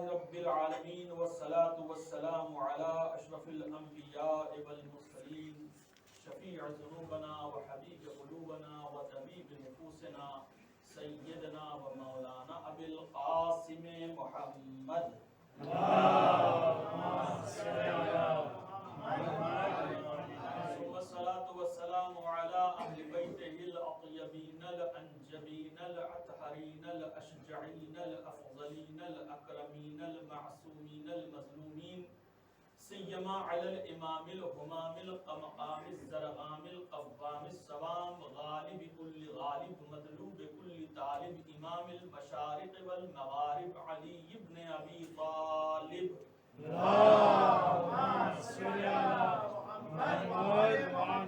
رب العالمين والصلاة والسلام على أشرف الأنبياء والمرسلين شفيع ذنوبنا وحبيب قلوبنا وطبيب نفوسنا سيدنا ومولانا أبي القاسم محمد اللهم صل على محمد والصلاة والسلام على أهل بيته الأطيبين الأنجبين الأطهرين الأشجعين الأفضلين الأكرمين المعصومين المظلومين سيما على الإمام الهمام القمقام الزرغام القوام السوام غالب كل غالب مطلوب كل طالب إمام المشارق والمغارب علي بن أبي طالب اللهم صل على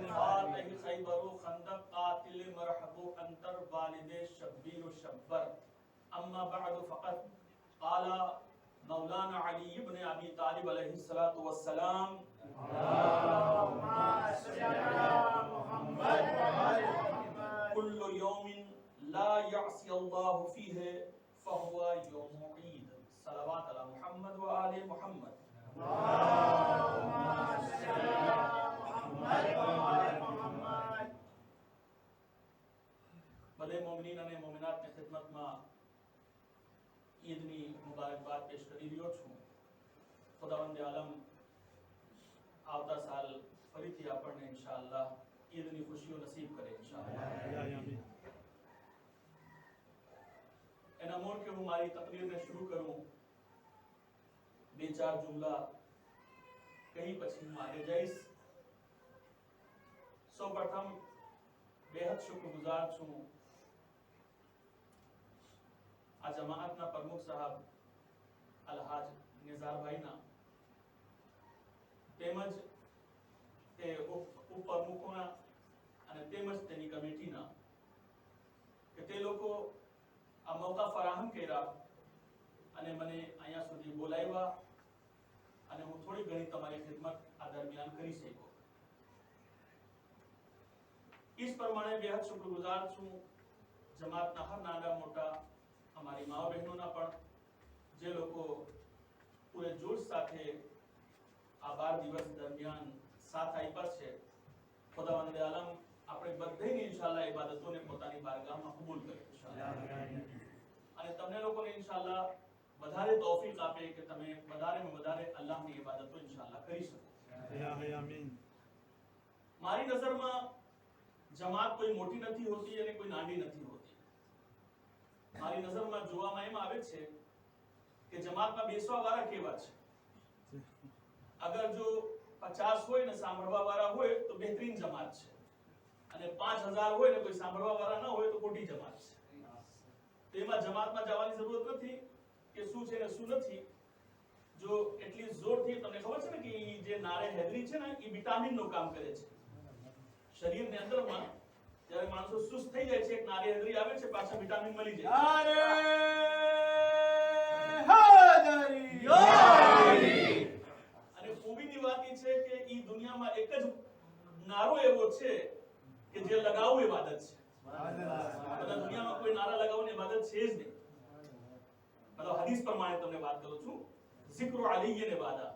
فاتح خیبر و خندق قاتل مرحب و انتر والد شبیر و شبر اما بعد فقط قال مولانا علی بن ابی طالب علیہ الصلوۃ والسلام اللهم صل علی محمد وعلى محمد كل يوم لا يعصي الله فيه فهو يوم عيد صلوات على محمد وعلى محمد اللهم صل على محمد وعلى محمد بڑے مومنین અને મોમિનાતની ખિદમતમાં ઈદની મુબારકબાદ પેશ કરી રહ્યો છું. ખુદાવંદ આલમ આવતા સાલ ફરીથી આપણને ઇન્શાઅલ્લાહ ઈદની ખુશીઓ નસીબ કરે ઇન્શાઅલ્લાહ. એના મોર કે હું મારી તકરીરને શરૂ કરું બે ચાર જુમલા કહી પછી હું આગે જઈશ. સૌપ્રથમ બેહદ શુક્રગુજાર છું આ જમાઅતના પ્રમુખ સાહેબ અલહાજ નિઝારભાઈના તેમજ તે ઉપપ્રમુખોના અને તેમજ તેની કમિટીના કે તે લોકો આ મોકા ફરાહમ કર્યા અને મને અહીંયા સુધી બોલાવ્યા અને હું થોડી ઘણી તમારી ખિદમત આ દરમિયાન કરી શક્યો. इस प्रमाणे बेहद शुक्रगुजार છું જમાતના હર નાના મોટા અમારી માઓ બહેનોના પણ જે લોકો પૂરે જોશ સાથે આ 12 દિવસ દરમિયાન સાથ આપ્યા છે. ખુદાવંદ આલમ આપણે બધાની ઇન્શાઅલ્લાહ ઇબાદતોને પોતાની બારગાહમાં કબૂલ કરે ઇન્શાઅલ્લાહ અને તમને લોકોને ઇન્શાઅલ્લાહ વધારે તૌફીક આપે કે તમે વધારેમાં વધારે અલ્લાહની ઇબાદતો ઇન્શાઅલ્લાહ કરી શકો. આમીન. મારી નજરમાં જમાત કોઈ મોટી નથી હોતી અને કોઈ નાની નથી હોતી. મારી નજરમાં જોવામાં એમ આવે છે કે જમાતમાં બેસવા વાળા કેવા છે. અગર જો 50 હોય ને સાંભળવા વાળા હોય તો બહેતરીન જમાત છે અને 5000 હોય ને કોઈ સાંભળવા વાળા ન હોય તો ખોટી જમાત છે. તો એમાં જમાતમાં જવાની જરૂરત નથી કે શું છે ને શું નથી. જો એટલી જોરથી તમને ખબર છે ને કે જે નારે હેદરી છે ને એ વિટામિનનું કામ કરે છે. શરીરની અંદરમાં જ્યારે માણસો સુસ્ત થઈ જાય છે એક નારી હૈદરી આવે છે પાછા વિટામિન મળી જાય છે. અને ખૂબીની વાત એ છે કે ઈ દુનિયામાં એક જ નારો એવો છે કે જે લગાવવું ઇબાદત છે. બધા દુનિયામાં કોઈ નારા લગાવવાની ઇબાદત છે જ નહીં. મતલબ હદીસ પ્રમાણે તમને વાત કરું છું ઝિક્ર અલી ને બાદા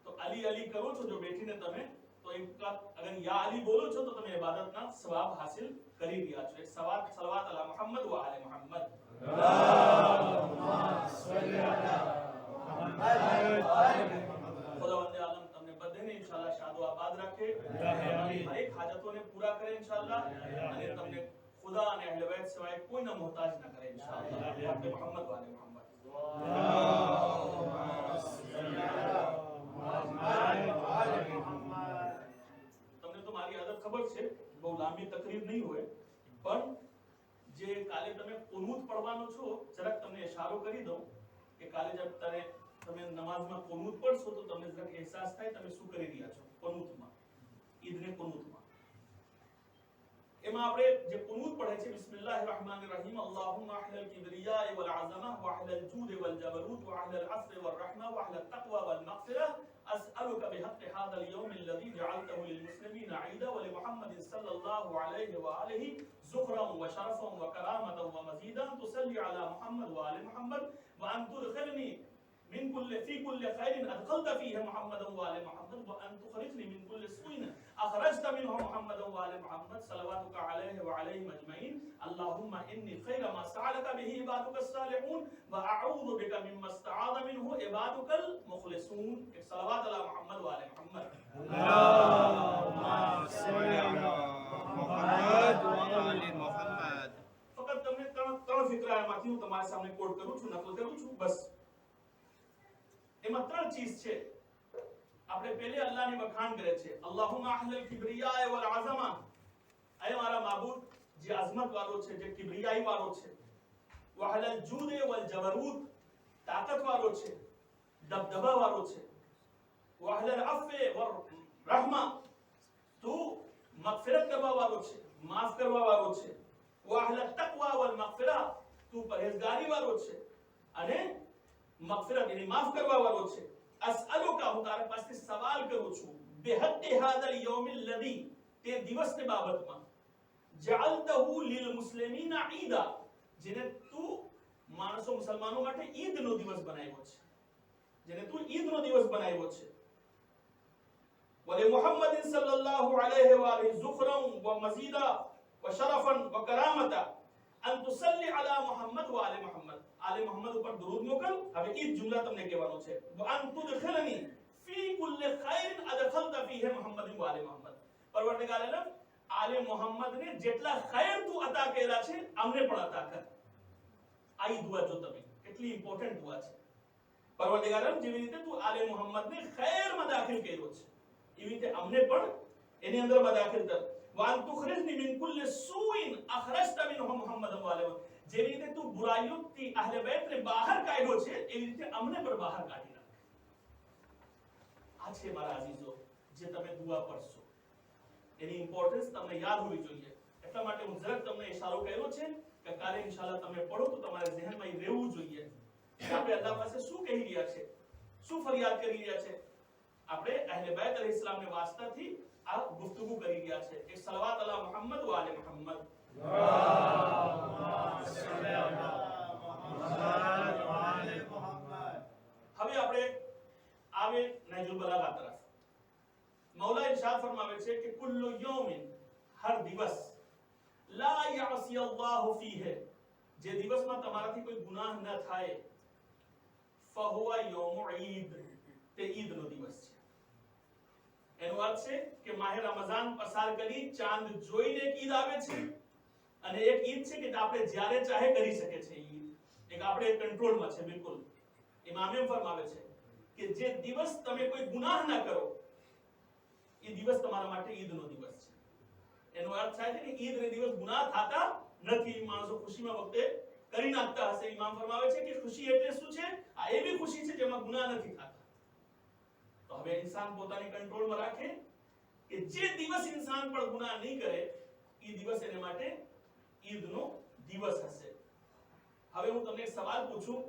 તો અલી અલી કરો છો જો બેઠીને તમે તો એક અગર યા અલી બોલો છો તો તમે ઇબાદતના સવાબ હાસિલ કરી રહ્યા છો. એક સલવાત અલા મુહમ્મદ વ આલે મુહમ્મદ અલ્લાહુમ્મા સલ્લી અલા મુહમ્મદ વ આલે મુહમ્મદ. ખુદાવંદ આલમ તમને બધાને ઇન્શાઅલ્લાહ શાદો આબાદ રાખે હર એક હાજતોને પૂરા કરે ઇન્શાઅલ્લાહ અને તમને ખુદા અને અહેલ બેત સિવાય કોઈના મોહતાજ ન કરે ઇન્શાઅલ્લાહ. આપકે મુહમ્મદ વ આલે મુહમ્મદ અલ્લાહુમ્મા સલ્લી અલા મુહમ્મદ વ આલે મુહમ્મદ. તમને તો મારી આદત ખબર છે બહુ લાંબી તકરીર નહીં હોય પણ જે કાલે તમે કુનૂત પડવાનો છો જરાક તમને ઇશારો કરી દઉં કે કાલે જબ તમે નમાઝમાં કુનૂત પડશો તો તમને જરાક અહેસાસ થાય તમે શું કરી રહ્યા છો કુનૂતમાં ઈદને કુનૂતમાં. એમાં આપણે જે કુનૂત પડે છે બિસ્મિલ્લાહિર રહમાનિર રહીમ અલ્લાહુમ્મા અહલલ કિબ્રિયા વલ અઝમા વ અહલલ જૂદ વલ જબરૂત વ અહલલ અફ્ર વલ રહમા વ અહલત તaqwa વલ મગફિરah أسألك بحق هذا اليوم الذي جعلته للمسلمين عيدا ولمحمد صلى الله عليه وآله زخرا وشرفا وكرامة ومزيدا تصلي على محمد وآل محمد وأن تدخلني من كل في كل خير أدخلت فيه محمدا وآل محمد وأن تخرجني من كل سوء أخرجت منه محمدا وآل محمد صلواتك عليه وعليهم أجمعين اللهم إني خير ما سألك به عبادك الصالحون وأعوذ بك مما استعاذ منه عبادك المخلصون صلوات على محمد وآل محمد اللهم صل على محمد وآل محمد ફક્ત તમને ત્રણ ફિકરામાંથી હું તમારા સામે કોડ કરું છું નકલ કરું છું બસ એમાં ત્રણ ચીજ છે આપણે પહેલે અલ્લાહની વખાણ કરે છે અલ્લાહુમ્મા અહલલ કિબ્રિયા વલ અઝમા અય મારા માબૂદ જે અઝમત વાળો છે જે કિબ્રિયાઈ વાળો છે વહલલ જૂદ વલ જબરૂત તાકાત વાળો છે દબદબા વાળો છે વહલલ અફ્વ વર રહમા તું મગફિરત કરવા વાળો છે માફ કરવા વાળો છે વહલલ તકવા વલ મગફિરા તું પરહેઝગારી વાળો છે અને મગફિરત એટલે માફ કરવા વાળો છે અસઅલુકા હું તારા પાસે સવાલ કરું છું બિહદ્દ હાદલ યૌમ અલ્લઝી તે દિવસની બાબતમાં જઅલતહુ લિલ મુસ્લિમીન ઈદા જેને તું માણસો મુસલમાનો માટે ઈદનો દિવસ બનાવ્યો છે જેને તું ઈદનો દિવસ બનાવ્યો છે ولمحمد صلى الله عليه واله ذخرا ومزيدا وشرفا وكرامه ان تصلي على محمد وآل محمد آل محمد ઉપર દરૂદ મોકલ હવે ઈ જુમલા તમને કહેવાનો છે وان تدخلني في كل خير ادخلت فيه محمد وآل محمد પરવરદિગાર આલમ આલે મોહમ્મદ ને જેટલા ખૈર તું અતા કરેલા છે અમને પણ અતા કર આ ઈ દુઆ જો તમે કેટલી ઇમ્પોર્ટન્ટ દુઆ છે પરવરદિગાર આલમ જેવી રીતે તું આલે મોહમ્મદ ને ખૈર માં દાખલ કર્યો છે એવી રીતે અમને પણ એની અંદર માં દાખલ કર વાન તુખરિજની મિન કુલ્લી સૂઇન અખરજત મિનહુ મુહમ્મદ વઆલે જેવી રીતે તું બુરાઈઓથી અહલે બેત ને બહાર કાઢ્યો છે એવી રીતે અમને પણ બહાર કાઢી નાખ આ છે મારા અઝીઝો જે તમે દુઆ પડશો એની ઇમ્પોર્ટન્સ તમને યાદ હોવી જોઈએ એટલા માટે હું જરાક તમને ઇશારો કર્યો છે કે કાલે ઇન્શાઅલ્લાહ તમે પઢો તો તમારા જહેનમાં એ રહેવું જોઈએ કે આપણે અલ્લાહ પાસે શું કહી રહ્યા છે શું ફરિયાદ કરી રહ્યા છે આપણે અહલે બેત अलैहिस्सलाम ને વાસ્તાથી આ ગુફ્તગુ કરી રહ્યા છે એક સલાવત અલા મુહમ્મદ વ આલે મુહમ્મદ હવે આપણે આવે નહજુલ બલાગા તરફ મૌલા ઇરશાદ ફરમાવે છે કે કુલ્લુ યૌમિન હર દિવસ લા યઅસી અલ્લાહ ફીહે જે દિવસમાં તમારાથી કોઈ ગુનાહ ન થાય ફહુવા યૌમ ઈદ તે ઈદનો દિવસ છે એનો અર્થ છે કે માહે રમઝાન પસાર કરી ચાંદ જોઈને એક ઈદ આવે છે અને એક ઈદ છે કે આપણે જ્યારે ચાહે કરી શકે છે ઈદ એક આપણે કંટ્રોલમાં છે બિલકુલ ઇમામે ફરમાવે છે કે જે દિવસ તમે કોઈ ગુનાહ ના કરો એ દિવસ તમારા માટે ઈદનો દિવસ છે એનો અર્થ થાય છે કે ઈદ ને દિવસ ગુનાહ થાતા નથી માણસો ખુશીમાં વખતે કરી નાખતા હશે ઇમામ ફરમાવે છે કે ખુશી એટલે શું છે આ એવી ખુશી છે જેમાં ગુનાહ નથી થતા તો હવે इंसान પોતાની કંટ્રોલમાં રાખે કે જે દિવસ इंसान પર ગુનાહ નહીં કરે એ દિવસ એને માટે ઈદનો દિવસ હશે હવે હું તમને એક સવાલ પૂછું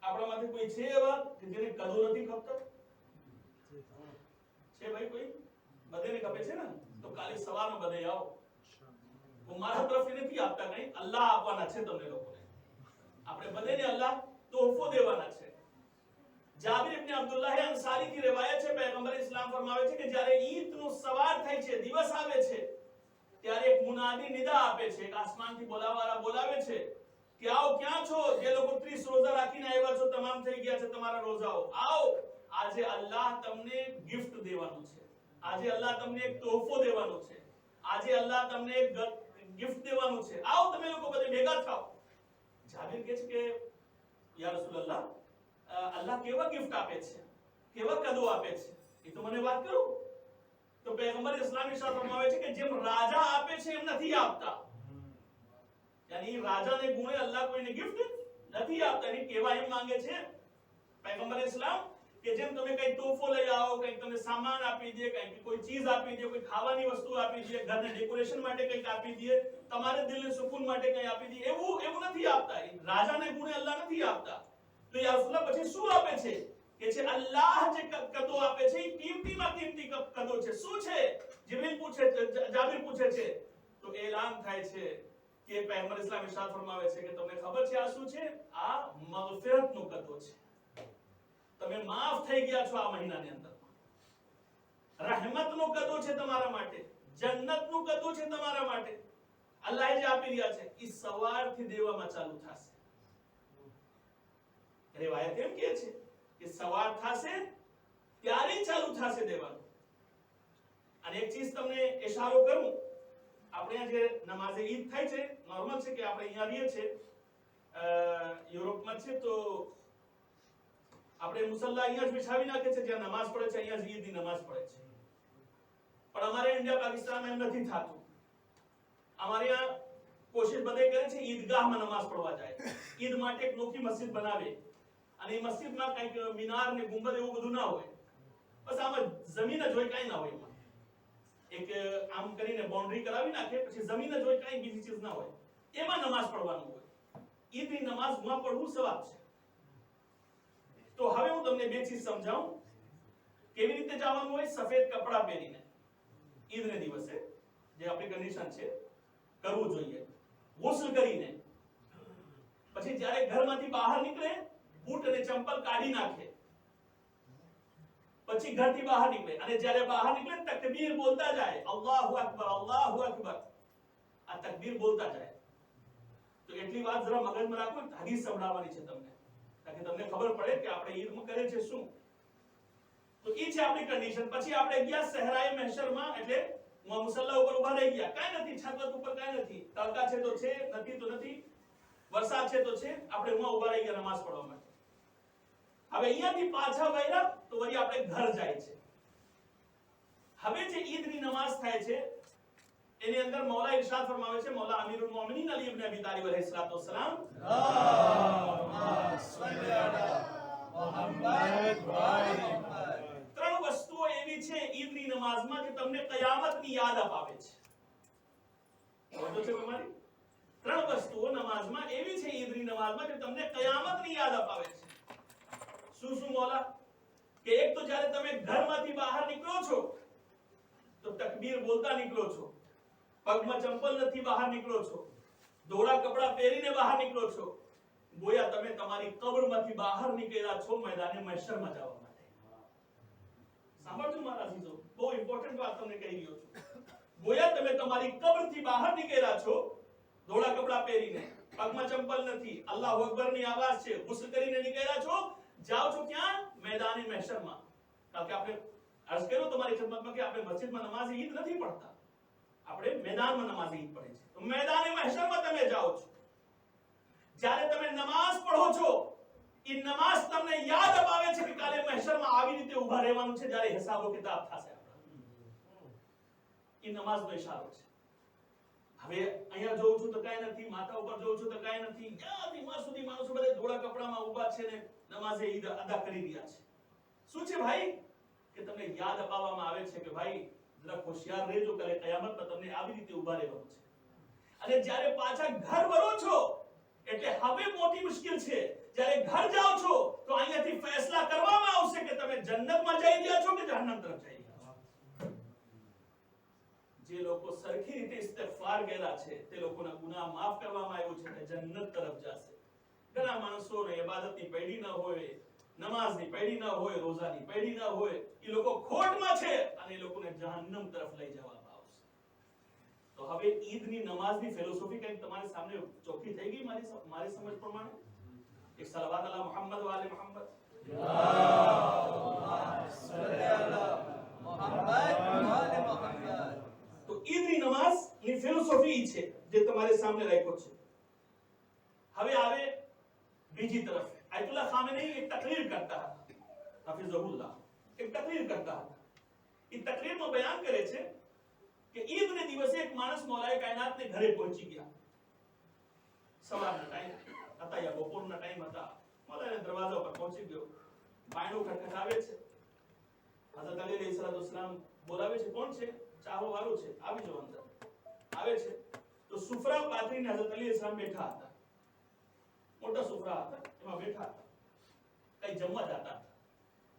આપણામાંથી કોઈ છે એવા કે જેને કદો નથી ખપતો છે ભાઈ કોઈ બધાને ખપે છે ને તો કાલે સવારમાં બધે આવો હું મારા તરફથી નથી આપતા કઈ અલ્લાહ આપવાના છે તમને લોકોને આપણે બધાને અલ્લાહ તોહફો દેવાના છે જાબિર ઇબ્ન અબ્દુલ્લાહ અંસારી की रिवायत છે पैगंबर इस्लाम फरमावे છે કે જ્યારે ઈદ નો સવાર થાય છે દિવસ આવે છે ત્યારે એક મુનાદી નિદા આપે છે એક આસમાનથી બોલાવવાળા બોલાવે છે કે આવો ક્યાં છો જે લોકો 30 રોજા રાખીને આવ્યા છો તમામ થઈ ગયા છે તમારા રોજાઓ આવો આજે અલ્લાહ તમને ગિફ્ટ દેવાનું છે આજે અલ્લાહ તમને એક તોહફો દેવાનો છે આજે અલ્લાહ તમને એક ગિફ્ટ દેવાનું છે આવો તમે લોકો બધે ભેગા થાઓ જાબિર કહે છે કે યા રસૂલલ્લાહ અલ્લાહ કેવા ગિફ્ટ આપે છે કેવા કદો આપે છે એ તો મને વાત કરો તો પૈગંબર ઇસ્લામ ઇરશાદ ફરમાવે છે કે જેમ રાજા આપે છે એમ નથી આપતા यानी રાજાને ગુણે અલ્લાહ કોઈને ગિફ્ટ નથી આપતા એની કેવા એમ માંગે છે પૈગંબર ઇસ્લામ કે જેમ તમે કઈ તોહફો લઈ આવો કઈ તમને સામાન આપી દે કઈ કોઈ ચીજ આપી દે કોઈ ખાવાની વસ્તુ આપી દે ઘરને ડેકોરેશન માટે કઈ આપી દે તમારે દિલને સુકૂન માટે કઈ આપી દે એવું નથી આપતા રાજાને ગુણે અલ્લાહ નથી આપતા તો યા રસૂલલ્લાહ પછી શું આપે છે કે છે અલ્લાહ જે કદો આપે છે એ કિંમતીમાં કિંમતી કદો છે શું છે જબરીલ પૂછે જાબિર પૂછે છે તો એલાન થાય છે કે પૈગંબર ઇસ્લામ ઇરશાદ ફરમાવે છે કે તમને ખબર છે આ શું છે આ મગફિરતનો કદો છે તમે માફ થઈ ગયા છો આ મહિનાની અંદર. રહેમતનો કદો છે તમારા માટે, જન્નતનું કદો છે તમારા માટે. અલ્લાહ જે આપી રહ્યા છે એ સવારથી દેવામાં ચાલુ થશે. રિવાયત એમ કહે છે કે સવાર થશે ત્યારે ચાલુ થશે દેવાનું. અને એક ચીજ તમને ઇશારો કરું, આપણે જે નમાઝે ઈદ થાય છે, નોર્મલ છે કે આપણે અહીંયા રહીએ છીએ યુરોપમાં છે તો આપણે મુસલ્લા અહીંયા જ બિછાવી નાખે છે, જ્યાં નમાઝ પડે છે અહીંયા જ ઈદની નમાઝ પડે છે. પણ અમારે ઇન્ડિયા પાકિસ્તાનમાં એમ નથી થતું. અમારે અહીંયા કોશિશ બધે કરે છે ઈદગાહમાં નમાઝ પડવા જાય, ઈદ માટે એક નોખી મસ્જિદ બનાવે અને એ મસ્જિદમાં કંઈક મિનાર ને ગુંબદ એવું બધું ના હોય, બસ આમ જમીન જ હોય, કાંઈ ના હોય. એમાં એક આમ કરીને બાઉન્ડ્રી કરાવી નાખે, પછી જમીન જ હોય, કાંઈ બીજી ચીજ ના હોય. એમાં નમાઝ પડવાનું હોય. ઈદની નમાઝ માં પડવું સવાબ છે. તો હવે હું તમને બે ચીજ સમજાવું કેવી રીતે જવાનું હોય. સફેદ કપડા પહેરીને ઈદને દિવસે જે આપણી કન્ડિશન છે કરવું જોઈએ. ગુસ્લ કરીને પછી જ્યારે ઘરમાંથી બહાર નીકળે બૂટ અને ચંપલ કાઢી નાખે, પછી ઘરથી બહાર નીકળે અને જ્યારે બહાર નીકળે તકબીર બોલતા જાય, અલ્લાહુ અકબર અલ્લાહુ અકબર. આ તકબીર બોલતા જાય. તો એટલી વાત જરા મગજમાં રાખો, હદીસ સંભળાવવાની છે તમને, તાકે તમને ખબર પડે કે આપણે ઈદમાં કરે છે શું. તો એ છે આપણી કન્ડિશન. પછી આપણે ગયા સહરાએ મહેશરમાં, એટલે મુસલ્લા ઉપર ઉભા રહી ગયા. કાંઈ નથી, છત ઉપર કાંઈ નથી, તડકા છે તો છે, નથી તો નથી, વરસાદ છે તો છે, આપણે ઉભા રહી ગયા નમાઝ પડવા માટે. હવે અહીંયાથી પાછા વળ્યા તો વળી આપણે ઘર જાય છે. હવે જે ઈદની નમાઝ થાય છે એની અંદર મૌલા ઇરશાદ ફરમાવે છે, મૌલા અમીરુલ મોમિનીન અલી ઇબ્ન અબી તાલિબ अलैहिस्सलातु वस्सलाम, ત્રણ વસ્તુઓ એવી છે ઈદની નમાઝમાં કે તમને કયામતની યાદ અપાવે છે. સમજો છો તમારી? ત્રણ વસ્તુઓ નમાઝમાં એવી છે ઈદની નમાઝમાં કે તમને કયામતની યાદ અપાવે છે. શું શું મૌલા? કે એક તો જ્યારે તમે ઘરમાંથી બહાર નીકળો છો તો તકબીર બોલતા નીકળો છો, પગમાં ચંપલ નથી બહાર નીકળો છો, ધોળા કપડા પહેરીને બહાર નીકળો છો, ગોયા તમે તમારી કબરમાંથી બહાર નીકળ્યા છો મેદાને મહેશરમાં જવા માટે. સાંભળજો મારા અઝીઝો, બહુ ઇમ્પોર્ટન્ટ વાત તમને કહી રહ્યો છું. ગોયા તમે તમારી કબરથી બહાર નીકળ્યા છો ધોળા કપડા પહેરીને, પગમાં ચંપલ નથી, અલ્લાહુ અકબરની આવાજ છે, ગુસ્લ કરીને નીકળ્યા છો, જાઓ છો ક્યાં? મેદાને મહેશરમાં. કારણ કે આપણે અર્જ કર્યો તમારી ખિદમતમાં કે આપણે મસ્જિદમાં નમાઝ ઈદ નથી પડતા, આપણે મેદાનમાં નમાઝ ઈદ પડે છે. તો મેદાને મહેશરમાં તમે જાઓ છો. જ્યારે તમે નમાઝ પઢો છો એ નમાઝ તમને યાદ અપાવે છે કે કાલે મહેશરમાં આવી રીતે ઊભા રહેવાનું છે જ્યારે હિસાબો કિતાબ થશે. એ નમાઝનો ઇશારો છે. હવે અહીંયા જોઉં છું તો કાંઈ નથી, માથા ઉપર જોઉં છું તો કાંઈ નથી, ક્યાંથી માં સુધી માણસો બધા ધોળા કપડામાં ઊભા છે ને નમાઝે ઈદ અદા કરી રહ્યા છે. શું છે ભાઈ? કે તમને યાદ અપાવવામાં આવે છે કે ભાઈ જરા હોશિયાર રહેજો, કાલે કયામતમાં તમને આવી રીતે ઊભા રહેવાનું છે. અને જ્યારે પાછા ઘર વળો છો એટલે હવે મોટી મુશ્કેલ છે. જ્યારે ઘર જાઓ છો તો અહીંયાથી ફેસલા કરવામાં આવશે કે તમે જન્નતમાં જઈ રહ્યા છો કે જહન્નમ તરફ જઈ રહ્યા છો. જે લોકો સરખી રીતે ઇસ્તિગફાર કર્યા છે તે લોકોના ગુનાહ માફ કરવામાં આવ્યું છે, તે જન્નત તરફ જશે. ઘણા માણસોને ઇબાદતની પૈડી ન હોય, નમાઝની પૈડી ન હોય, રોઝાની પૈડી ન હોય, એ લોકો ખોટમાં છે અને એ લોકોને જહન્નમ તરફ લઈ જવામાં આવશે. તો હવે ઈદની નમાઝની ફિલોસોફી કંઈક તમારી સામે ચોખ્ખી થઈ ગઈ મારી સમજ પ્રમાણે. એક સલાવત અલા મુહમ્મદ વ આલે મુહમ્મદ. તો ઈદની નમાઝની ફિલોસોફી છે જે તમારે સામે રાખ્યો છે. હવે આવે બીજી તરફ. આયતુલ્લાહ ખામેની એક તકરીર કરતા હતા, હાફિઝહુલ્લાહ એક તકરીર કરતા હતા. એ તકરીરમાં બયાન કરે છે કે ઈદને દિવસે એક માણસ મૌલાએ કાયનાતને ઘરે પહોંચી ગયા. સવારના ટાઈમ હતા યા બપોરના ટાઈમ હતા. મૌલાના દરવાજા પર પહોંચી ગયો. બાયણું ખટખટાવે છે. હઝરત અલી અલૈહિસ્સલામ બોલાવે છે, કોણ છે? ચાહો વાળું છે, આવી જાઓ અંદર. આવે છે તો સુફરા પાથરીને હઝરત અલી અલૈહિસ્સલામ બેઠા હતા. મોટા સુફરા હતા, એમાં બેઠા હતા, કઈ જમવા જતા હતા.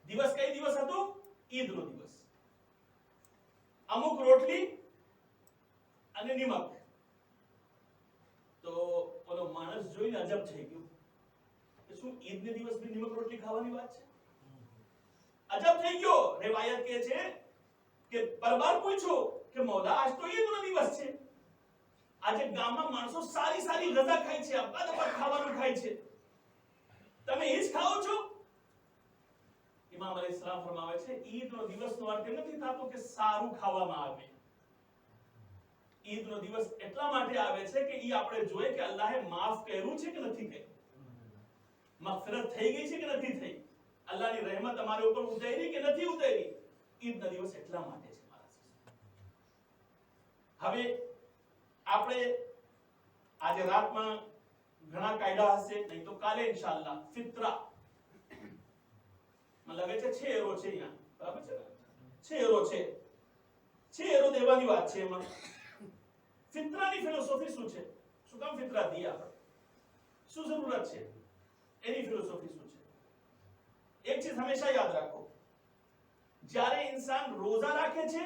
દિવસ કઈ દિવસ હતો? ઈદનો દિવસ. અમુક રોટલી અને નિમક. તો ઓલો માણસ જોઈને અજબ થઈ ગયો કે શું ઈદને દિવસ બી નિમક રોટલી ખાવાની વાત છે? અજબ થઈ ગયો. રિવાયત કહે છે કે પરબાર પૂછ્યો કે મૌલા આજ તો ઈદનો દિવસ છે, આજે ગામમાં માણસો સારી સારી ગઝા ખાય છે, અબ્બા ખાવાનું ખાય છે, તમે એ જ ખાઓ છો? ઇમામ અલૈહિસ્સલામ ફરમાવે છે ઈદનો દિવસનો અર્થ એ નથી થતો કે સારું ખાવામાં આવે. ઈદનો દિવસ એટલા માટે આવે છે કે ઈ આપણે જોઈએ કે અલ્લાહે માફ કર્યું છે કે નથી કર્યું, મગફિરત થઈ ગઈ છે કે નથી થઈ, અલ્લાહની રહેમત તમારા ઉપર ઉતરી કે નથી ઉતરી. ઈદનો દિવસ એટલા માટે છે મારા. હવે આપણે આજે રાતમાં ઘણા કાયદા હશે, નહીં તો કાલે ઇન્શાઅલ્લાહ ફિત્રા મને લાગે છે 6 એરો છે અહીંયા, બરાબર છે? 6 એરો છે, 6 એરો દેવાની વાત છે. એમાં ફિત્રાની ફિલોસોફી શું છે? શું કામ ફિત્રા દી આપણે? શું જરૂરત છે? એની ફિલોસોફી શું છે? એક ચીજ હંમેશા યાદ રાખો, જ્યારે ઇન્સાન રોજા રાખે છે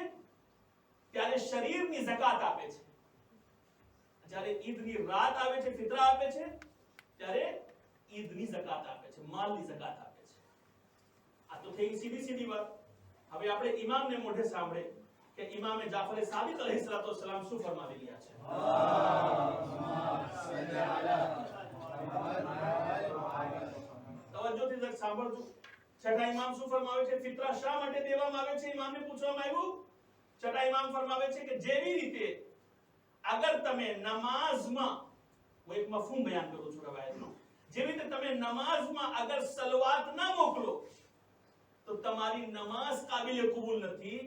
ત્યારે શરીરની ઝકાત આપે છે, જ્યારે ઈદની રાત આવે છે, ફિત્રા આપે છે, ત્યારે ઈદની ઝકાત આપે છે, માલની ઝકાત આપે છે. આ તો થઈ સીધી સીધી વાત. હવે આપણે ઇમામને મોઢે સાંભળે કે ઇમામે જાફર સાદિક અલૈહિસ્સલામ શું ફરમાવી રહ્યા છે. તવજ્જોથી જરા સાંભળજો. છઠ્ઠા ઇમામ શું ફરમાવે છે? ફિત્રા શા માટે દેવામાં આવે છે? ઇમામને પૂછવામાં આવ્યું. છઠ્ઠા ઇમામ ફરમાવે છે કે જેવી રીતે અગર તમે નમાઝમાં, હું એક મફહૂમ બયાન કરું છું રવાયતનો, જેવી રીતે તમે નમાઝમાં અગર સલવાત ના મોકલો તો તમારી નમાઝ કાબિલે કબૂલ નથી.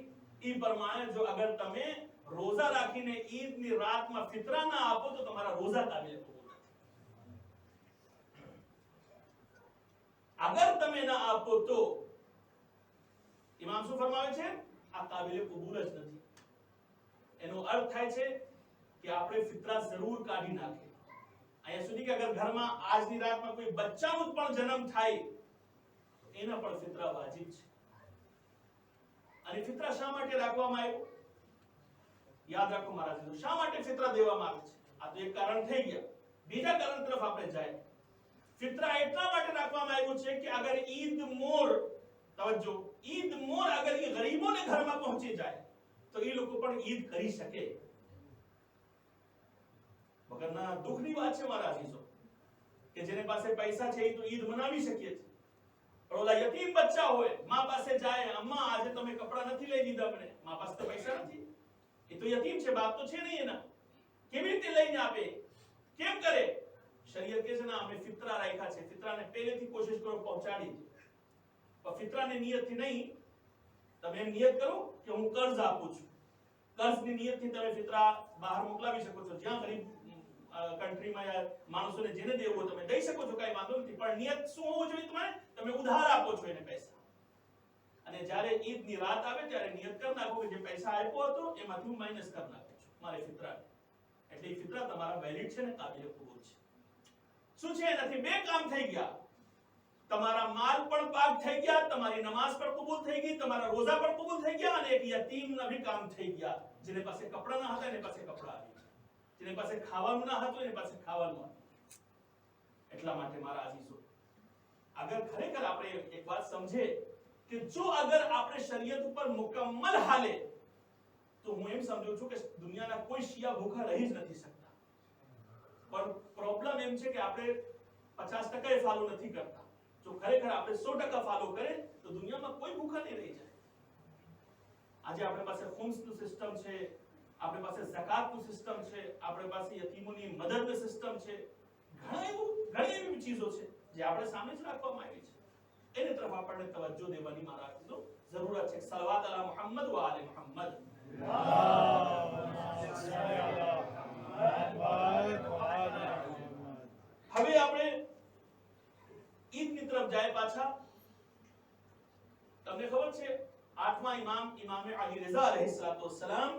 ઈ પ્રમાણે જો અગર તમે રોજા રાખીને ઈદની રાતમાં ફિત્રા ના આપો તો તમારા રોજા કાબિલે કબૂલ નથી. અગર તમે ના આપો તો ઇમામ શું ફરમાવે છે? આ કાબિલે કબૂલ જ નથી. એનો અર્થ થાય છે કે આપણે ફિત્રા જરૂર કાઢી નાખે. અહીંયા સુધી કે અગર ઘરમાં આજની રાતમાં કોઈ બચ્ચાનો પણ જન્મ થાય તો એના પણ ફિત્રા વાજિબ છે. અને ફિત્રા શા માટે રાખવામાં આવ્યો? યાદ રાખો મારા જીવો, શા માટે ફિત્રા દેવામાં આવે છે? આ તો એક કારણ થઈ ગયા. બીજા કારણ તરફ આપણે જાય. ફિત્રા એટલા માટે રાખવામાં આવ્યું છે કે અગર ઈદ મોર, તવજ્જો, ઈદ મોર અગર એ ગરીબોને ઘરમાં પહોંચી જાય તો એ લોકો પણ ઈદ કરી શકે. વગરના દુઃખની વાત છે મારા અઝીઝો કે જેને પાસે પૈસા છે એ તો ઈદ મનાવી શકીએ છે, પણ ઓલા યતીમ બચ્ચા હોય, માં પાસે જાય, અમ્મા આજે તમે કપડા નથી લઈ દીધા મને, માં પાસે તો પૈસા નથી, એ તો યતીમ છે, બાપ તો છે નહીં એના, કેવી રીતે લઈને આપે? કેમ કરે? શરીયત કહે છે ના અમે ફિત્રા રાખ્યા છે, ફિત્રાને પહેલેથી કોશિશ કરો પહોંચાડી દો, પણ ફિત્રાની નિયતથી નહીં. તમે એમ નિયત કરો કે હું કર્જ આપું છું, કર્જની નિયતથી તમે ફિત્રા બહાર મોકલાવી શકો છો, જ્યાં ગરીબ કન્ટ્રીમાં યા માણસોને જેને દેવું હોય તમે દઈ શકો છો, કાઈ વાંધો નથી. પણ નિયત શું હોવું જોઈએ તમારે? તમે ઉધાર આપો છો એને પૈસા, અને જ્યારે ઈદની રાત આવે ત્યારે નિયત કરી નાખો કે જે પૈસા આપ્યો હતો એમાંથી હું માઈનસ કરી નાખું છું મારે ફિત્રા. એટલે એ ફિત્રા તમારા વેલિડ છે ને કાબિલે કબૂલ છે. શું છે? એનાથી બે કામ થઈ ગયા. તમારા માલ પણ પાક થઈ ગયા, તમારી નમાઝ પણ કબૂલ થઈ ગઈ, તમારા રોજા પણ કબૂલ થઈ ગયા, અને એક યતીમના ભી કામ થઈ ગયા. જેને પાસે કપડા ના હતા એને પાસે કપડા આવી ગયા, જેને પાસે ખાવાનું ના હતું એને પાસે ખાવાનું આવ્યું. એટલા માટે મારા અઝીઝો, અગર ખરેખર આપણે એક વાત સમજે કે જો અગર આપણે શરીયત ઉપર મુકમ્મલ હાલે તો હું એમ સમજુ છું કે દુનિયાના કોઈ શિયા ભૂખા રહી જ નથી શકતા. પણ પ્રોબ્લેમ એમ છે કે આપણે 50% ફોલો નથી કરતા. જો ખરેખર આપણે 100% ફોલો કરે તો દુનિયામાં કોઈ ભૂખા નહીં રહી જાય. આજે આપણી પાસે ખુમ્સનું સિસ્ટમ છે, આપણી પાસે ઝકાતનું સિસ્ટમ છે, આપણી પાસે યતીમોની મદદનું સિસ્ટમ છે, ઘણી એવી ચીજો છે જે આપણે સામે જ રાખવામાં આવી છે. એની તરફ આપણને તવજ્જો દેવાની મારા તો જરૂરત છે. સલવાત અલા મુહમ્મદ વ આલે મુહમ્મદ. હવે આપણે ઈદની તરફ જાય પાછા. તમને ખબર છે 8મા ઇમામ ઇમામે અલી રઝા અલૈહિસ્સલામ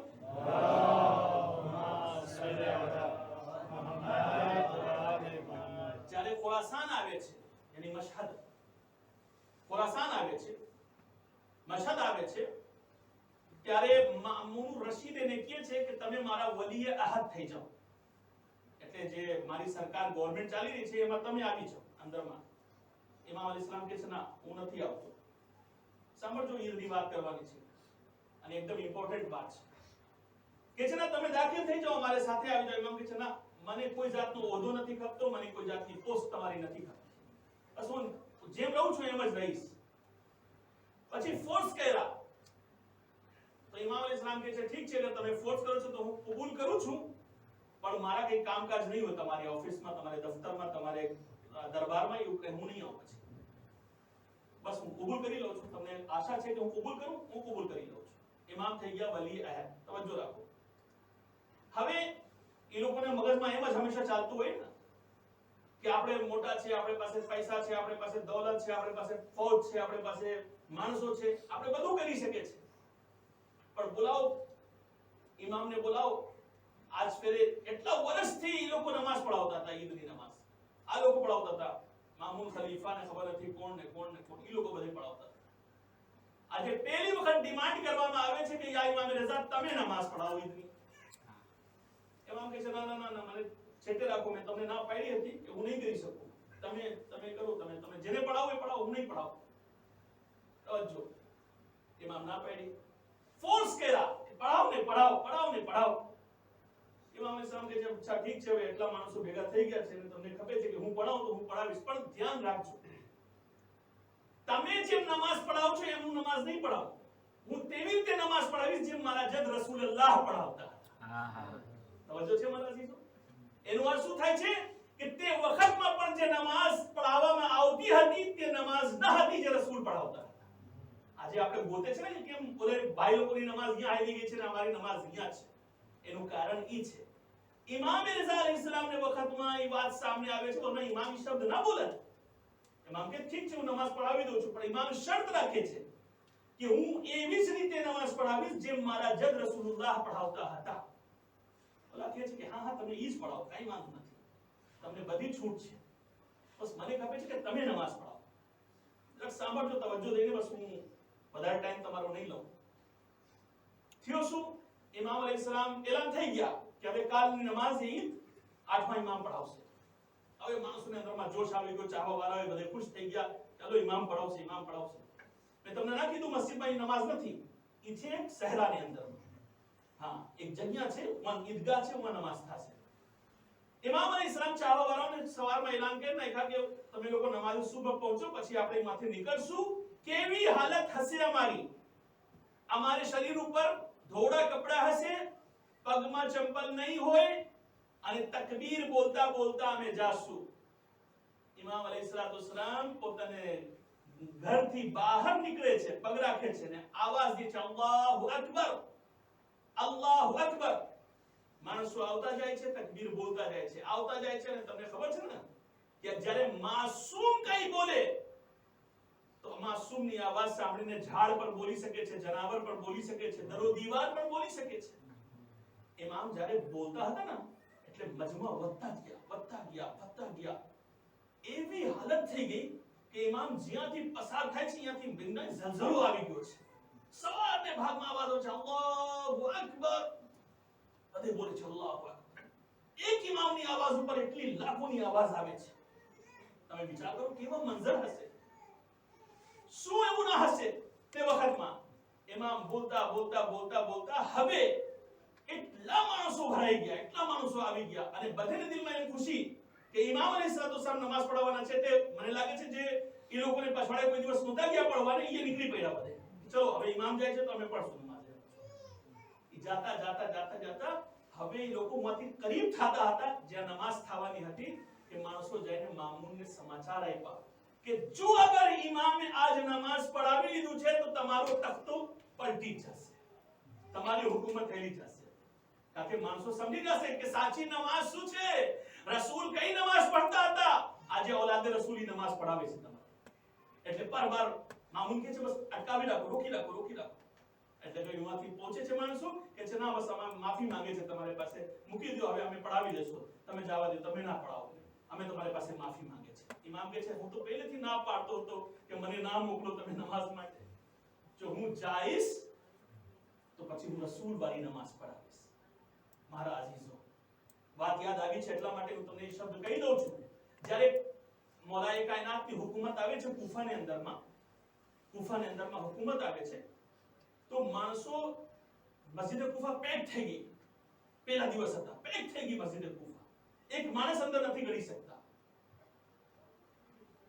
જ્યારે ખુરાસાન આવે છે, યાની મશહદ, ખુરાસાન આવે છે, મશહદ આવે છે, ત્યારે મામૂન રશીદ એને કહે છે કે તમે મારા વલીએ અહદ થઈ જાઓ, એટલે જે મારી સરકાર ગવર્નમેન્ટ ચાલી રહી છે એમાં તમે આવી જાઓ અંદરમાં. ઇમામ અલી ઇસ્લામ કહે છે ના હું નથી આવતો. સાંભળજો, ઈદની વાત કરવાની છે અને એકદમ ઇમ્પોર્ટન્ટ વાત છે કે છે ને તમે દાખલ થઈ જાઓ, અમારે સાથે આવી જાઓ. ઇમામ કહે છે ના, મને કોઈ જાતનો ઓહદો નથી ખપતો, મને કોઈ જાતની પોસ્ટ તમારી નથી ખપતી, બસ હું જેમ રહું છું એમ જ રહીશ. પછી ફોર્સ કર્યા તો ઇમામ અલી સલામ કહે છે ઠીક છે, અગર તમે ફોર્સ કરો છો તો હું કબૂલ કરું છું, પણ મારા કઈ કામકાજ નહીં હોય તમારી ઓફિસમાં, તમારે દફતરમાં, તમારે દરબારમાં, એવું કઈ હું નહીં આવું. પછી બસ હું કબૂલ કરી લઉં છું, તમને આશા છે કે હું કબૂલ કરું, હું કબૂલ કરી લઉં છું. ઇમામ થઈ ગયા વલી અહેદ. તવજ્જો રાખો. હવે એ લોકોને મગજમાં એમ જ હંમેશા ચાલતું હોય ને કે આપણે મોટા છે, આપણી પાસે પૈસા છે, આપણી પાસે દોલત છે, આપણી પાસે ફૌજ છે, આપણી પાસે માણસો છે, આપણે બધું કરી શકે છે, પણ બોલાવો ઇમામને, બોલાવો. આજ ફેરે એટલા વર્ષથી એ લોકો નમાઝ પઢાવતા હતા, ઈદની નમાઝ આ લોકો પઢાવતા હતા. મામૂન ખલીફાને ખબર હતી કોણ ને કોણ ને કોણ, એ લોકો બધે પઢાવતા હતા. આજે પહેલી વખત ડિમાન્ડ કરવામાં આવે છે કે યા ઇમામ રઝા તમે નમાઝ પઢાવો ઈદની. ઇમામ કહે છે ના ના ના, મને છેટે રાખો, મેં તમને ના પાડી હતી કે હું નહીં કરી શકું, તમે કરો, તમે જેને પઢાવો એ પઢાવો, હું નહીં પઢાવું. તવજ્જો, ઇમામ ના પાડી, ફોર્સ કર્યા, પઢાવો ને પઢાવો, પઢાવો ને પઢાવો. ઇમામ ઇસ્લામ કહે છે અચ્છા ઠીક છે, હવે એટલા માણસો ભેગા થઈ ગયા છે અને તમને ખબર છે કે હું પઢાવું તો હું પઢાવીશ, પણ ધ્યાન રાખજો, તમે જેમ નમાઝ પઢાવો છો એમ હું નમાઝ નહીં પઢાવું, હું તેવી રીતે નમાઝ પઢાવીશ જેમ મારા જદ રસૂલુલ્લાહ પઢાવતા હતા. તવજ્જો છે મારા અઝીઝો. એનો અર્થ શું થાય છે કે તે વખતમાં પણ જે નમાઝ પઢાવવામાં આવતી હતી તે નમાઝ ન હતી જે રસૂલ પઢાવતા હતા. આજે આપણે ગોતે છે ને કેમ બોલે ભાઈ લોકોની નમાઝ અહીંયા આવી ગઈ છે ને અમારી નમાઝ અહીંયા છે, એનું કારણ ઈ છે ઇમામ રઝા અલૈહિસ્સલામ ને વખતમાં એ વાત સામે આવે છે તો ના ઇમામ શબ્દ ના બોલે. ઇમામ કે ઠીક છે હું નમાઝ પઢાવી દઉં છું, પણ ઇમામ શરત રાખે છે કે હું એવી જ રીતે નમાઝ પઢાવીશ જેમ મારા જદ રસૂલુલ્લાહ પઢાવતા હતા. ઓલા કહે છે કે હા હા તમે ઈ જ પઢાવો, કાઈ વાંધો નથી, તમને બધી છૂટ છે, બસ મને ખબર છે કે તમે નમાઝ પઢાવો. જરા સાંભળજો, તવજ્જો દઈને, બસ હું વધારે ટાઈમ તમારો નહીં લઉં. થયો શું? ઇમામ અલૈહિસ્સલામ એલાન થઈ ગયા કે હવે કાલની નમાઝ ઈદ 8મા ઇમામ પઢાવશે. હવે માણસોને અંદરમાં જોશ આવી ગયો, ચાહવા વાળા બધે ખુશ થઈ ગયા, ચાલો ઇમામ પઢાવશે, ઇમામ પઢાવશે. મેં તમને ના કીધું મસ્જિદમાં ઈ નમાઝ નથી, ઈ છે એક સહેરાની અંદર, હા એક જગ્યા છે, વહાં ઈદગાહ છે, વહાં નમાઝ થશે. ઇમામ અલૈહિસ્સલામ ચાહવા વાળાને સવારમાં એલાન કરી નાખ્યા કે તમે લોકો નમાઝ સુબહ પહોંચો, પછી આપણે અહીંથી નીકળશું. કેવી હાલત હશે અમારી, અમારે શરીર ઉપર ધોળા કપડા હશે, પગમાં ચંપલ નહીં હોય અને તકબીર બોલતા બોલતા અમે જાશું. ઇમામ અલૈહિસ્સલામ પોતાને ઘરથી બહાર નીકળે છે, પગ રાખે છે ને આવાજ દે છે અલ્લાહુ અકબર, અલ્લાહુ અકબર. માણસો આવતા જાય છે, તકબીર બોલતા જાય છે, આવતા જાય છે. અને તમને ખબર છે ને કે જ્યારે માસૂમ કઈ બોલે તો માસૂમની આવાજ સાંભળીને ઝાડ પર બોલી શકે છે, જનાવર પર બોલી શકે છે, દરો દીવાર પર બોલી શકે છે. ઇમામ જ્યારે બોલતા હતા ને એટલે મજમા વધતા ગયા, વધતા ગયા. એવી હાલત થઈ ગઈ કે ઇમામ જ્યાંથી પસાર થાય છે ત્યાંથી બિંદાસ ઝલઝલો આવી ગયો છે. સવારને ભાગમાં આવાજો છે અલ્લાહુ અકબર, બધે બોલે છે અલ્લાહુ અકબર. એક ઇમામની આવાજ ઉપર એટલી લાખોની આવાજ આવે છે. તમે વિચાર કરો કેવો મંઝર હશે, શું એવું ના હશે તે વખતમાં. ઇમામ બોલતા હવે એટલા માણસો ભરાઈ ગયા, એટલા માણસો આવી ગયા અને બધાને દિલમાં એમ ખુશી કે ઇમામ અલૈહિસ્સલામ નમાઝ પઢાવવાના છે. તે મને લાગે છે જે એ લોકોને પછવાડે કોઈ દિવસ નહોતા ગયા પડવાને, એ નીકળી પડ્યા બધે, ચલો હવે ઇમામ જાય છે તો અમે પઢશું નમાઝ. એ જાતા હવે એ લોકોમાંથી કરીબ થતા હતા જ્યાં નમાઝ થવાની હતી કે માણસો જઈને મામૂનને સમાચાર આપ્યા કે જો અગર ઇમામે આજ નમાઝ પઢાવી લીધું છે તો તમારો તખ્તો પલટી જશે, તમારી હુકુમત થયેલી જશે. કારણ કે માણસો સમજી જશે કે સાચી નમાઝ શું છે, રસૂલ કઈ નમાઝ પઢતા હતા, આજે ઔલાદે રસૂલી નમાઝ પઢાવે છે તમારે. એટલે પરવાર મામૂન કહે છે બસ અટકાવી રાખો, રોકી રાખો. એટલે જો યુવાથી પહોંચે છે માણસો કે છે ના બસ અમે માફી માંગે છે તમારી પાસે, મૂકી દો, હવે અમે પઢાવી દેશું, તમે જવા દો, તમે ના પઢાવો, અમે તમારી પાસે માફી માંગે છે. ઇમામ કહે છે હું તો પહેલેથી ના પાડતો હતો કે મને ના મોકલો તમે નમાઝ માટે, જો હું જાઈશ તો પછી હું રસૂલ વાળી નમાઝ પઢાવીશ. મારા અઝીઝો, વાત યાદ આવી છે એટલા માટે હું તમને એ શબ્દ કહી દઉં છું. જ્યારે મૌલાએ કાયનાતની હુકુમત આવે છે કૂફાની અંદરમાં, કુફાની અંદરમાં હુકુમત આવે છે તો માણસો મસ્જિદ કુફા પેક થઈ ગઈ. પહેલા દિવસ હતા, પેક થઈ ગઈ મસ્જિદ કુફા, એક માણસ અંદર નથી ગળી શકતા.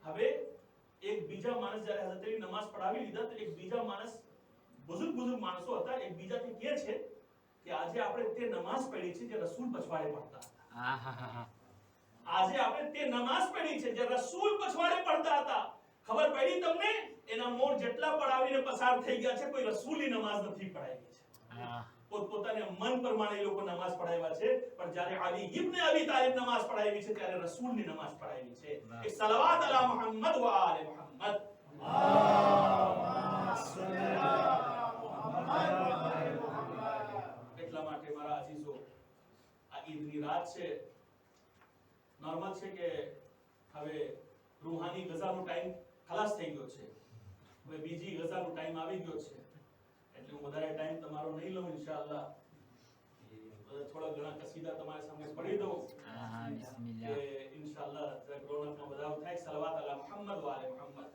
હવે એક બીજા માણસ જ્યારે હઝરત અલી નમાઝ પઢાવી લીધા તો એક બીજા માણસ બુઝુર્ગ માણસો હતા, એક બીજાથી કહે છે કે આજે આપણે તે નમાઝ પઢી છે જે રસૂલ પછવાડે પડતા હતા. આજે આપણે તે નમાઝ પઢી છે જે રસૂલ પછવાડે પડતા હતા. ખબર પડી તમને? એના મોર જેટલા પડાવીને પસાર થઈ ગયા છે, કોઈ રસૂલની નમાઝ નથી પઢાવી છે. પોતપોતાને મન પ્રમાણે લોકો નમાઝ પઢાવ્યા છે, પણ જ્યારે અલી ઇબ્ન અબી તાલિબ નમાઝ પઢાવી છે ત્યારે રસૂલની નમાઝ પઢાવી છે. એક સલાવત અલા મુહમ્મદ વ આલે મુહમ્મદ. એટલા માટે મારા અજીઝો, આ ઈદની રાત છે. નોર્મલ છે કે હવે રૂહાની ગઝાનો ટાઈમ ખલાસ થઈ ગયો છે, હવે બીજી ગઝાનો ટાઈમ આવી ગયો છે, એટલે હું વધારે ટાઈમ તમારો નહીં લઉં. ઇન્શાઅલ્લાહ થોડા ઘણા કસીદા તમારી સામે પઢી દઉં કે ઇન્શાઅલ્લાહ જરાક રોનકમાં વધારો થાય. સલાવત અલા મુહમ્મદ વ આલે મુહમ્મદ.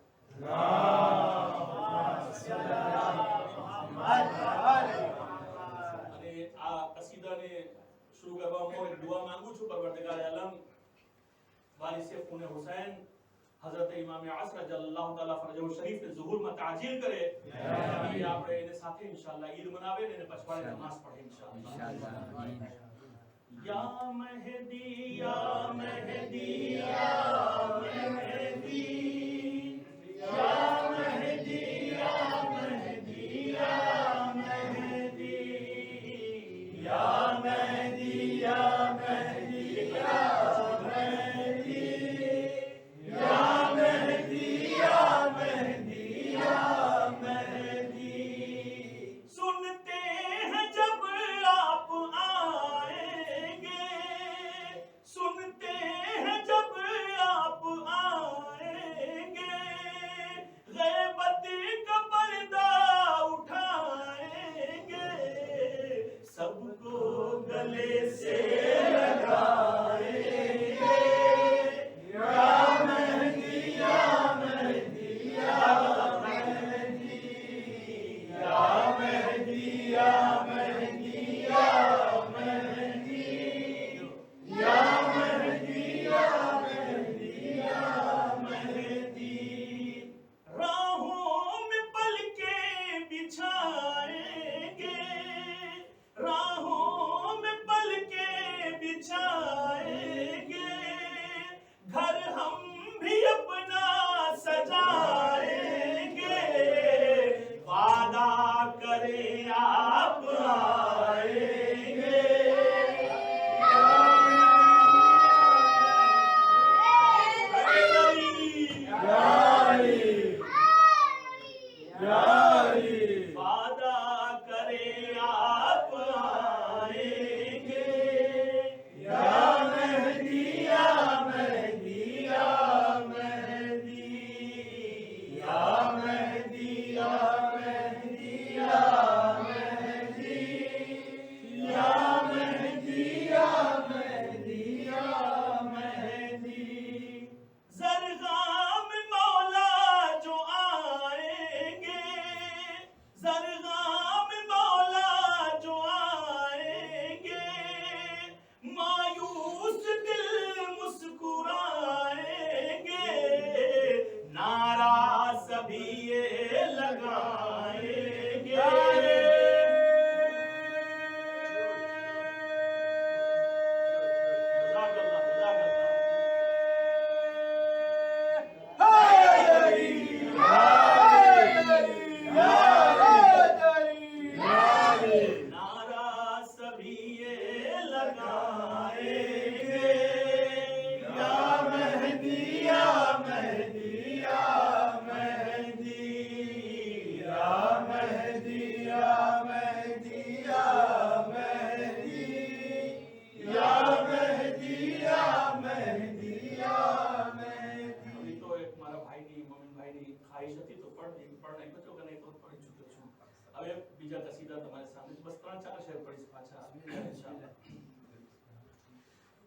અને આ કસીદાને શરૂ કરવામાં એક દુઆ માંગુ છું. પરવરદિગાર આલમ વારિસે ખૂને હુસૈન हजरत इमाम असर जल्लल्लाहु ताला फरजहु शरीफ ने ज़ुहूर में ताजील करे. ये આપણે એને સાથે ઇન્શાઅલ્લાહ ઈદ મનાવે ને પછવાડે નમાઝ પઢે ઇન્શાઅલ્લાહ. યા મહદી યા મહદી યા મહદી યા મહદી યા મહદી યા મહદી યા મહદી યા મહદી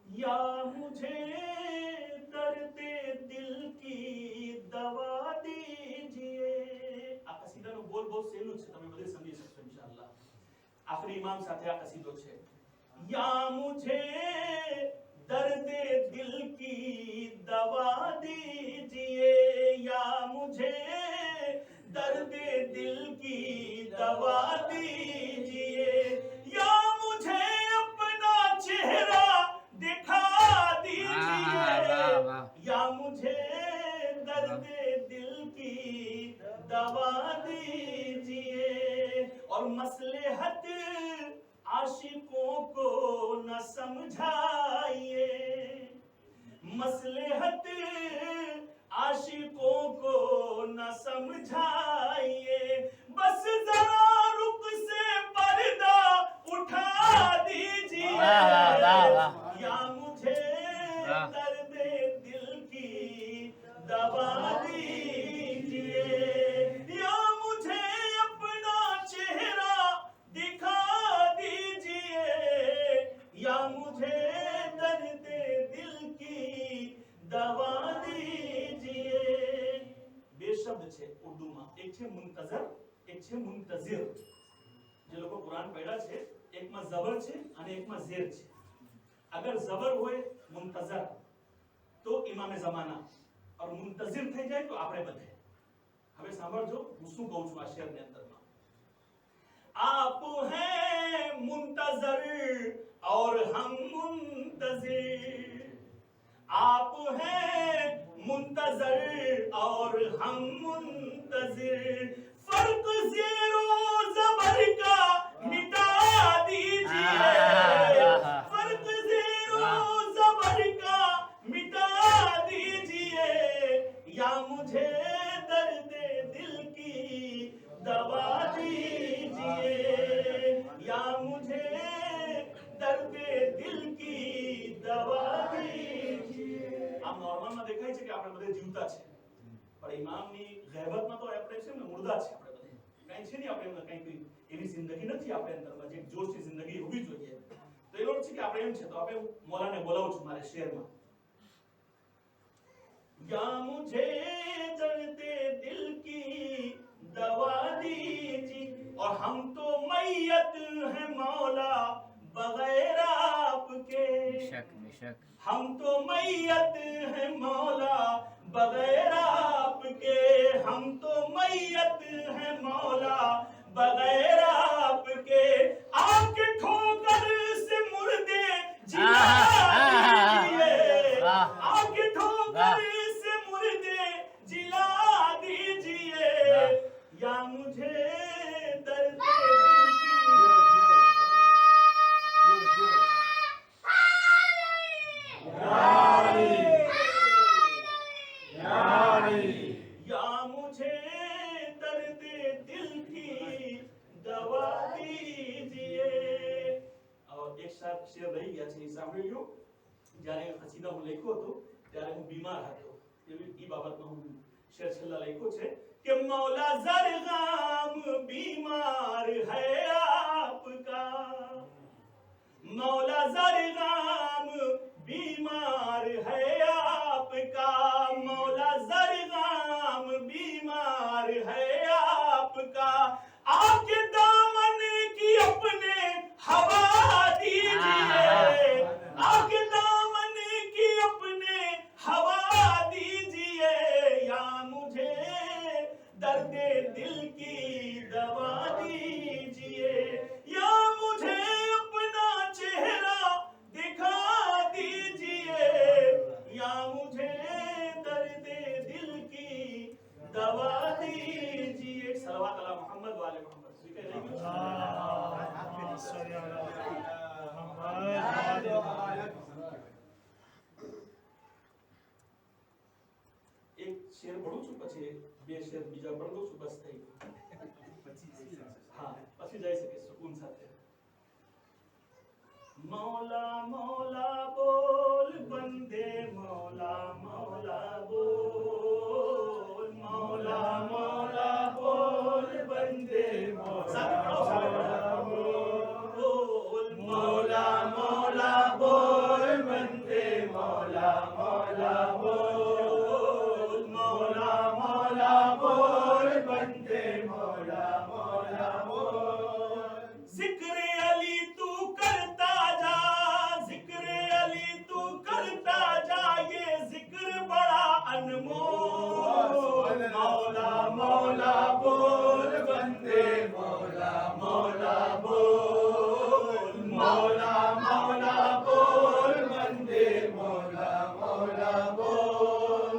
या मुझे दर्द दिल की दवा दीजिए सुभानअल्लाह। आखिरी इमाम साथे आ कसीदो छे। या मुझे दर्द दिल की दवा दीजिए, या मुझे दर्द दिल की दवा दीजिए, या मुझे अपना चेहरा दिखा दीजिए, या मुझे दर्द दिल की दवा दीजिए, और मसलहत आशिकों को न समझाइए, मसलहत आशिकों को न समझाइए, बस जरा रुक से पर्दा उठा दीजिए, या मुझे दर्द दिल की दवा दीजिए, या मुझे अपना चेहरा दिखा दीजिए, या मुझे दर्द दिल की दवा दीजिए। બે શબ્દ છે ઉર્દુમાં, એક છે મુંતઝર, એક છે મુંતઝિર. જે લોકો કુરાન પઢ્યા છે, એકમાં ઝબર છે અને એકમાં ઝેર છે. અગર ઝબર હોય મુંતઝર તો ઇમામે ઝમાના, और मुंतज़िर થઈ જાય તો આપણે બધે. હવે સાંભળજો હું શું કહું છું આ શેરની અંદરમાં. आप हैं मुंतज़र और हम मुंतज़िर, आप हैं मुंतज़र और हम मुंतज़िर, फर्क ज़ेरो ज़बर का मिटा दीजिए, फर्क ज़ेरो ज़बर का मिटा दीजिए, या मुझे दर्द दिल की दवा दीजिए, या मुझे दर्द दिल की दवा दीजिए. આમ નોર્મલમાં દેખાય છે કે આપણે બધે જીવતા છે, પણ ઇમામની ગહેબતમાં તો આપણે છે ને મુર્દા છે. આપણે બધે કાંઈ છે નહીં, આપણે કંઈ કોઈ એવી જિંદગી નથી આપણે અંદરમાં જે જોશની જિંદગી હોવી જોઈએ. તો એ લોક છે કે આપણે એમ છે, તો આપણે મોલાને બોલાવું છું મારે શેરમાં. या मुझे दर्द दिल की दवा दीजिए, और हम तो मैयत हैं मौला बगैर आपके, हम तो मैयत हैं मौला बगैर आपके, हम तो मैयत हैं मौला बगैर आपके, आपके ठोकर से मुर्दे जिला दीजिए, आपके ठोकर से मुर्दे जिला दीजिए, या मुझे दर्द दिल की या मुझे दर्द दिल की दवा दीजिए. और एक साथ शेर રહી ગયા છે, સાંભળી લો. જ્યારે કસીદા હું લખ્યો હતો ત્યારે હું બીમાર હતો, એ બાબતમાં હું શેર છેલ્લા લખ્યો છે કે મૌલા ઝરગામ બીમાર હૈ આપકા, मौला ज़रगाम बीमार है आपका, मौला ज़रगाम बीमार है आपका, आपके दामन की अपने हवा दीजिए, आपके दामन की अपने हवा दीजिए, या मुझे दर्द दिल की दवा दीजिए, या मुझे अपना चेहरा दिखा दीजिए, या मुझे दर्द दिल की दवा दीजिए. सलवात अला मोहम्मद वाले मोहम्मद. એક શેર પઢું છું, પછી બે શેર બીજા પઢ દઉં છું, બસ થઈ ગયું. હા, પછી જઈ શકે સુકૂન સાથે. मौला मौला बोल बंदे, मौला मौला बोल, मौला मौला बोल बंदे, मौला बोल, मौला मौला बोल बंदे, मौला मौला बोल, मौला मौला बोल बंदे, मौला मौला बोल. مولا بول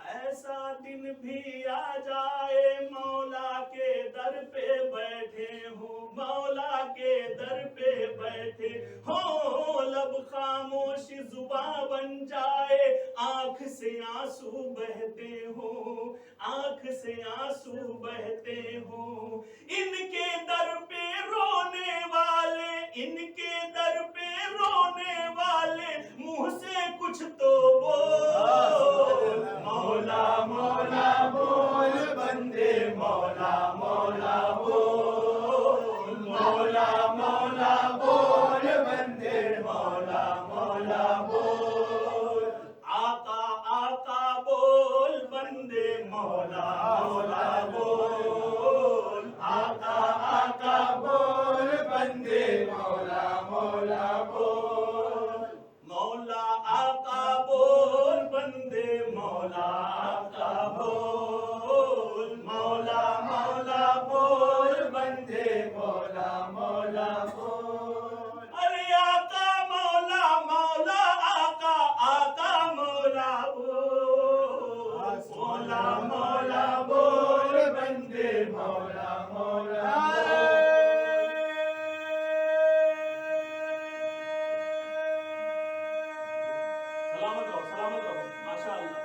ایسا دن بھی آ جائے مولا کے در پہ بیٹھے ہوں مولا کے در پہ بیٹھے ہوں لب خاموش زباں بن جائے آنکھ سے آنسو بہتے ہوں آنکھ سے آنسو بہتے ہوں ان کے در پہ رونے والے ان کے در پہ رونے والے منہ سے کچھ تو بول مولا مولا بول بندے مولا مولا بول مولا مولا بول بندے مولا مولا بول آقا آقا بول بندے مولا مولا بول آقا آقا بول بندے مولا مولا بول مولا آقا بول بندے مولا آقا بول مولا مولا بول بندے مولا مولا بول ارے آقا مولا مولا آقا آقا مولا بول مولا مولا بول بندے مولا مولا سلامت رہو ماشاء اللہ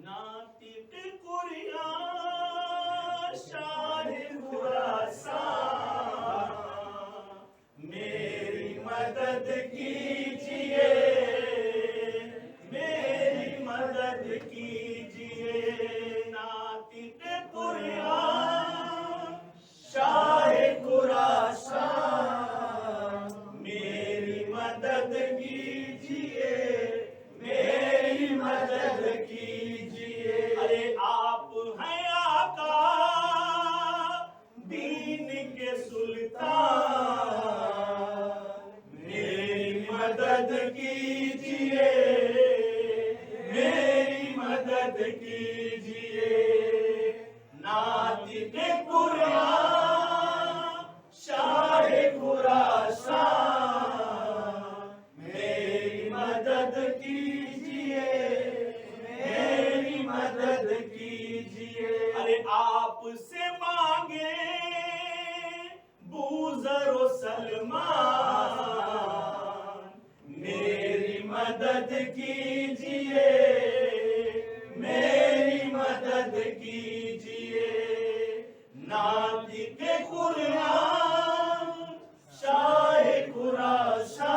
ناطق قریان شاہ خراسان میری مدد کیجئے میری مدد کیجئے ناطق قریان شاہ خراسان میری مدد کیجئے میری مدد کیجئے ارے آپ ہیں آقا دین کے سلطان میری مدد کیجئے میری مدد کیجئے ناطق قریان شاہ خراسان میری مدد کیجئے میری مدد کیجئے ارے آپ سے مانگے بوذر و سلمان میری مدد کیجئے میری مدد کیجئے ناطق قریان شاہ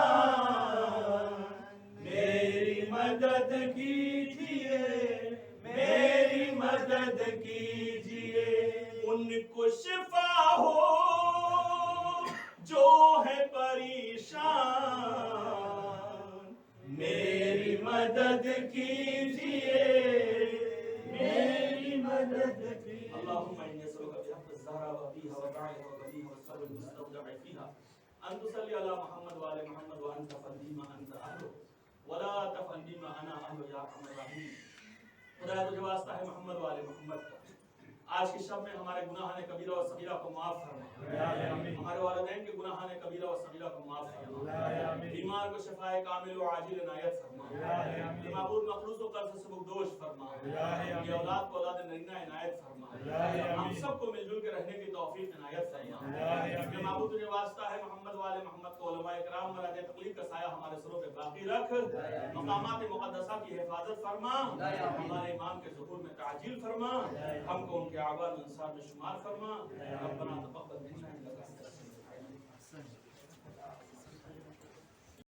خراسان میری مدد کیجئے میری مدد کیجئے ان کو شفا ہو جو ہے پریشان میری مدد کیجئے میری مدد کیجئے اللہم انی اسألک بحق الزہرا وابیہا وبعیہا وقبیہا والصبر المستودع فیہا ان تصلی علی محمد وآل محمد وانت فندی ما انت اہلو ولا تفندی ما انا اہلو یا ارحم الراحمین خدا تجھے واسطہ ہے محمد وآل محمد کا آج کی شب میں ہمارے گناہان کبیرہ و صغیرہ کو معاف فرما ہمارے والدین کے گناہان کبیرہ و صغیرہ کو معاف فرما بیمار کو شفاء کامل و عاجل عنایت فرما معبود مخلوق و قرض سے بگدوش فرما یہ اولاد کو اولاد نرینہ عنایت فرما ہم سب کو مل جل کے رہنے کی توفیق عنایت فرما کہ معبود تجھے واسطہ ہے محمد والے محمد کو علماء اکرام مراج تقلید کا سایہ ہمارے سروں پہ باقی رکھ مقامات مقدسہ کی حفاظت فرما ہمارے امام کے ظہور میں تعجیل فرما ہم کو ان کے اعوان انصار میں شمار فرما ربنا تقبل منا انک انت